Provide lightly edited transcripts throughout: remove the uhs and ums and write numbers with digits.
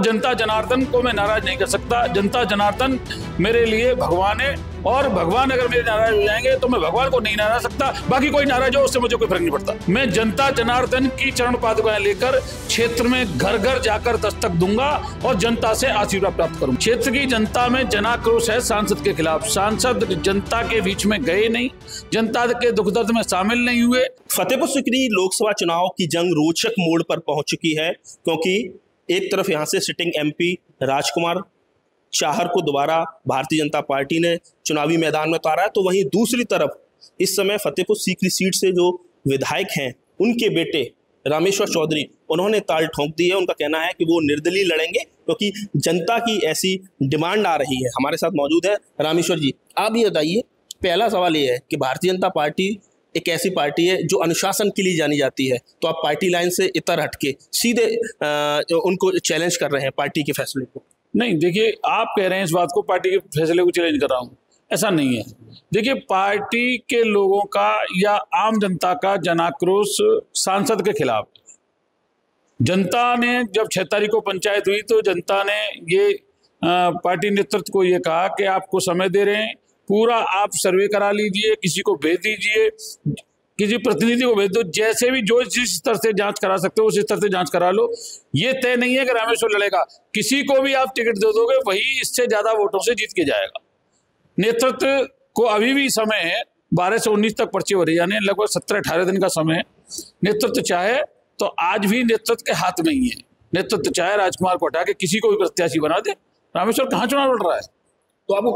जनता जनार्दन को मैं नाराज नहीं कर सकता। जनता जनार्दन मेरे लिए भगवान है, और भगवान अगर मेरे नाराज हो जाएंगे तो मैं भगवान को नहीं नाराज सकता। बाकी कोई नाराज हो उससे मुझे कोई फर्क नहीं पड़ता। मैं जनता जनार्दन की चरण पादुकाएं लेकर क्षेत्र में घर घर जाकर दस्तक दूंगा और जनता से आशीर्वाद प्राप्त करूंगा। क्षेत्र की जनता में जनाक्रोश है सांसद के खिलाफ। सांसद जनता के बीच में गए नहीं, जनता के दुख दर्द में शामिल नहीं हुए। फतेहपुर सीकरी लोकसभा चुनाव की जंग रोचक मोड़ पर पहुंच चुकी है, क्योंकि एक तरफ यहां से सिटिंग एमपी राजकुमार चाहर को दोबारा भारतीय जनता पार्टी ने चुनावी मैदान में उतारा है, तो वहीं दूसरी तरफ इस समय फतेहपुर सीकरी सीट से जो विधायक हैं उनके बेटे रामेश्वर चौधरी, उन्होंने ताल ठोंक दी है। उनका कहना है कि वो निर्दलीय लड़ेंगे क्योंकि जनता की ऐसी डिमांड आ रही है। हमारे साथ मौजूद है रामेश्वर जी। आप ये बताइए, पहला सवाल ये है कि भारतीय जनता पार्टी एक ऐसी पार्टी है जो अनुशासन के लिए जानी जाती है, तो आप पार्टी लाइन से इतर हटके सीधे उनको चैलेंज कर रहे हैं पार्टी के फैसले को। नहीं, देखिए, आप कह रहे हैं इस बात को पार्टी के फैसले को चैलेंज कर रहा हूं, ऐसा नहीं है। देखिए, पार्टी के लोगों का या आम जनता का जनाक्रोश सांसद के खिलाफ। जनता ने जब 6 तारीख को पंचायत हुई तो जनता ने ये पार्टी नेतृत्व को ये कहा कि आपको समय दे रहे हैं, पूरा आप सर्वे करा लीजिए, किसी को भेज दीजिए, किसी प्रतिनिधि को भेज दो, जैसे भी जो जिस स्तर से जांच करा सकते हो उस स्तर से जांच करा लो। ये तय नहीं है कि रामेश्वर लड़ेगा, किसी को भी आप टिकट दे दोगे वही इससे ज्यादा वोटों से जीत के जाएगा। नेतृत्व को अभी भी समय है, 12 से 19 तक पर्ची हो रही है, यानी लगभग 17-18 दिन का समय है। नेतृत्व चाहे तो आज भी नेतृत्व के हाथ में ही है। नेतृत्व चाहे राजकुमार को हटा के किसी को भी प्रत्याशी बना दे। रामेश्वर कहाँ चुनाव लड़ रहा है? तो आपको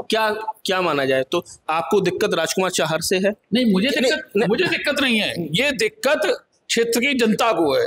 क्या माना जाए, तो आपको दिक्कत राजकुमार चाहर से है? नहीं, मुझे दिक्कत नहीं है। ये दिक्कत क्षेत्र की जनता को है।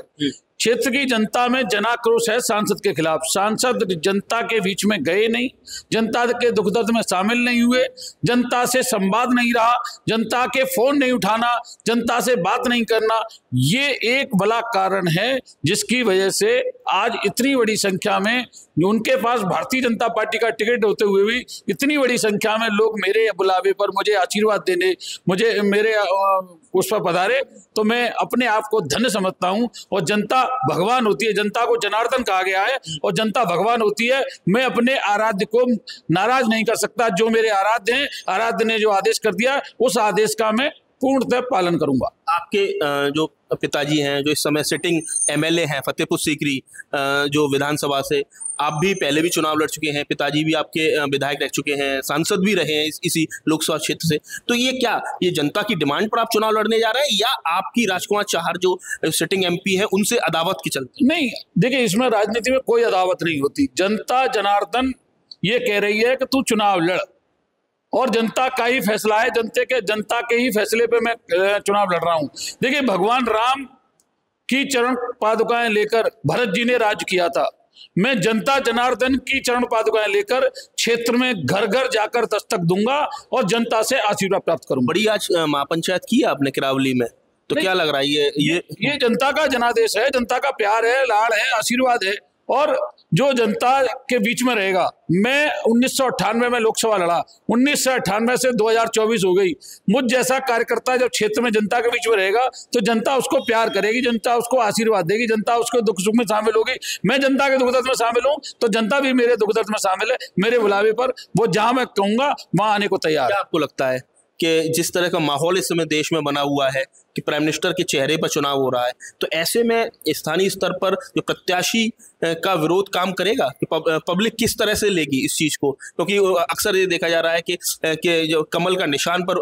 क्षेत्र की जनता में जनाक्रोश है सांसद के खिलाफ। सांसद जनता के बीच में गए नहीं, जनता के दुख दर्द में शामिल नहीं हुए, जनता से संवाद नहीं रहा, जनता के फोन नहीं उठाना, जनता से बात नहीं करना, ये एक बड़ा कारण है जिसकी वजह से आज इतनी बड़ी संख्या में उनके पास भारतीय जनता पार्टी का टिकट होते हुए भी इतनी बड़ी संख्या में लोग मेरे बुलावे पर मुझे आशीर्वाद देने, मुझे मेरे उस पर पधारे, तो मैं अपने आप को धन्य समझता हूं। और जनता भगवान होती है, जनता को जनार्दन कहा गया है और जनता भगवान होती है। मैं अपने आराध्य को नाराज नहीं कर सकता। जो मेरे आराध्य हैं, आराध्य ने जो आदेश कर दिया उस आदेश का मैं पूर्णतः पालन करूंगा। आपके जो पिताजी हैं, जो इस समय सिटिंग एमएलए हैं फतेहपुर सीकरी जो विधानसभा से, आप भी पहले भी चुनाव लड़ चुके हैं, पिताजी भी आपके विधायक रह चुके हैं, सांसद भी रहे हैं इसी लोकसभा क्षेत्र से, तो ये जनता की डिमांड पर आप चुनाव लड़ने जा रहे हैं या आपकी राजकुमार चाहर जो सिटिंग एमपी है उनसे अदावत की चलती? नहीं, देखिए, इसमें राजनीति में कोई अदावत नहीं होती। जनता जनार्दन ये कह रही है कि तू चुनाव लड़, और जनता का ही फैसला है, जनता के ही फैसले पे मैं चुनाव लड़ रहा हूं। देखिए, भगवान राम की चरण पादुकाएं लेकर भरत जी ने राज किया था। मैं जनता जनार्दन की चरण पादुकाएं लेकर क्षेत्र में घर घर जाकर दस्तक दूंगा और जनता से आशीर्वाद प्राप्त करूंगा। बड़ी आज महापंचायत की आपने किरावली में, तो क्या लग रहा है ये जनता का जनादेश है, जनता का प्यार है, लाड़ है, आशीर्वाद है, और जो जनता के बीच में रहेगा। मैं 1998 में लोकसभा लड़ा, 1998 से 2024 हो गई। मुझ जैसा कार्यकर्ता जब क्षेत्र में जनता के बीच में रहेगा तो जनता उसको प्यार करेगी, जनता उसको आशीर्वाद देगी, जनता उसको दुख सुख में शामिल होगी। मैं जनता के दुख दर्द में शामिल हूं तो जनता भी मेरे दुख दर्द में शामिल है। मेरे बुलावे पर वो जहां मैं कहूंगा वहां आने को तैयार। क्या आपको लगता है कि जिस तरह का माहौल इस समय देश में बना हुआ है कि प्राइम मिनिस्टर के चेहरे पर चुनाव हो रहा है, तो ऐसे में स्थानीय स्तर पर जो प्रत्याशी का विरोध काम करेगा कि पब्लिक किस तरह से लेगी इस चीज को? क्योंकि अक्सर ये देखा जा रहा है कि जो कमल का निशान पर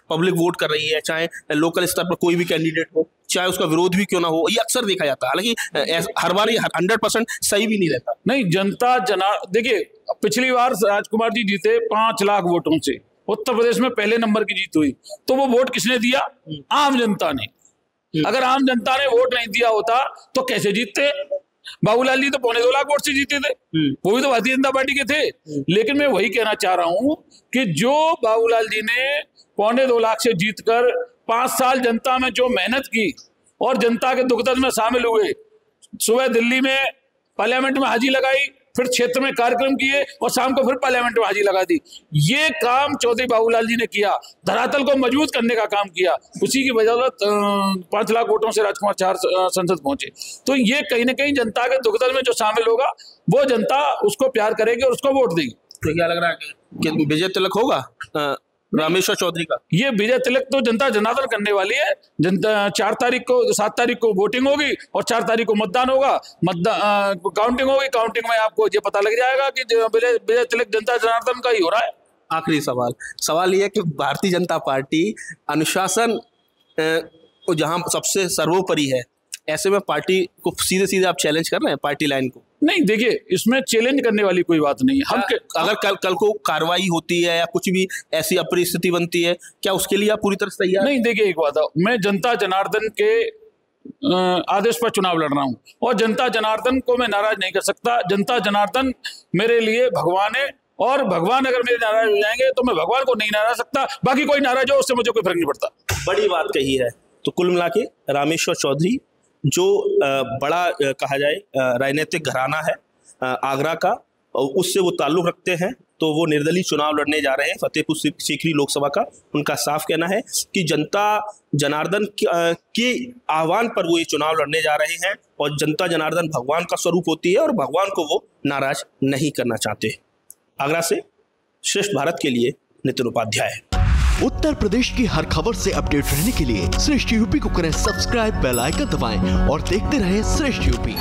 पब्लिक वोट कर रही है, चाहे लोकल स्तर पर कोई भी कैंडिडेट हो, चाहे उसका विरोध भी क्यों ना हो, ये अक्सर देखा जाता है। हालांकि हर बार 100% सही भी नहीं रहता। नहीं, जनता देखिए, पिछली बार राजकुमार जी जीते 5 लाख वोटों से, उत्तर प्रदेश में पहले नंबर की जीत हुई, तो वो वोट किसने दिया? आम जनता ने। अगर आम जनता ने वोट नहीं दिया होता तो कैसे जीतते? बाबूलाल जी तो 2.25 लाख वोट से जीते थे, वो भी तो भारतीय जनता पार्टी के थे। लेकिन मैं वही कहना चाह रहा हूं कि जो बाबूलाल जी ने 2.25 लाख से जीतकर 5 साल जनता में जो मेहनत की और जनता के दुख दर्द में शामिल हुए, सुबह दिल्ली में पार्लियामेंट में हाजिरी लगाई, फिर क्षेत्र में कार्यक्रम किए और शाम को फिर पार्लियामेंट में हाजिरी लगा दी। ये काम चौधरी बाबूलाल जी ने किया, धरातल को मजबूत करने का काम किया। उसी की वजह से 5 लाख वोटों से राजकुमार चार संसद पहुंचे। तो ये कहीं ना कहीं जनता के दुखदर्द में जो शामिल होगा वो जनता उसको प्यार करेगी और उसको वोट देगी। तो क्या लग रहा है कि विजय तिलक होगा रामेश्वर चौधरी का? ये विजय तिलक तो जनता जनार्दन करने वाली है। जनता 7 तारीख को वोटिंग होगी और 4 तारीख को मतदान होगा, काउंटिंग होगी। काउंटिंग में आपको ये पता लग जाएगा कि विजय तिलक जनता जनार्दन का ही हो रहा है। आखिरी सवाल यह है कि भारतीय जनता पार्टी अनुशासन जहां सबसे सर्वोपरि है, ऐसे में पार्टी को सीधे आप चैलेंज कर रहे हैं पार्टी लाइन को? नहीं, देखिए इसमें चैलेंज करने वाली कोई बात नहीं है। हम अगर कल को कार्रवाई होती है या कुछ भी ऐसी अपरिस्थिति बनती है, क्या उसके लिए आप पूरी तरह से तैयार? नहीं, देखिए एक बात है, मैं जनता जनार्दन के आदेश पर चुनाव लड़ रहा हूं और जनता जनार्दन को मैं नाराज नहीं कर सकता। जनता जनार्दन मेरे लिए भगवान है और भगवान अगर मेरे नाराज हो जाएंगे तो मैं भगवान को नहीं नाराज सकता। बाकी कोई नाराज हो उससे मुझे कोई फर्क नहीं पड़ता। बड़ी बात कही है। तो कुल मिला के रामेश्वर चौधरी जो बड़ा कहा जाए राजनीतिक घराना है आगरा का, उससे वो ताल्लुक़ रखते हैं, तो वो निर्दलीय चुनाव लड़ने जा रहे हैं फतेहपुर सीकरी लोकसभा का। उनका साफ कहना है कि जनता जनार्दन के आह्वान पर वो ये चुनाव लड़ने जा रहे हैं और जनता जनार्दन भगवान का स्वरूप होती है और भगवान को वो नाराज नहीं करना चाहते। आगरा से श्रेष्ठ भारत के लिए नितिन उपाध्याय। उत्तर प्रदेश की हर खबर से अपडेट रहने के लिए श्रेष्ठ यूपी को करें सब्सक्राइब, बेल आइकन दबाएं और देखते रहें श्रेष्ठ यूपी।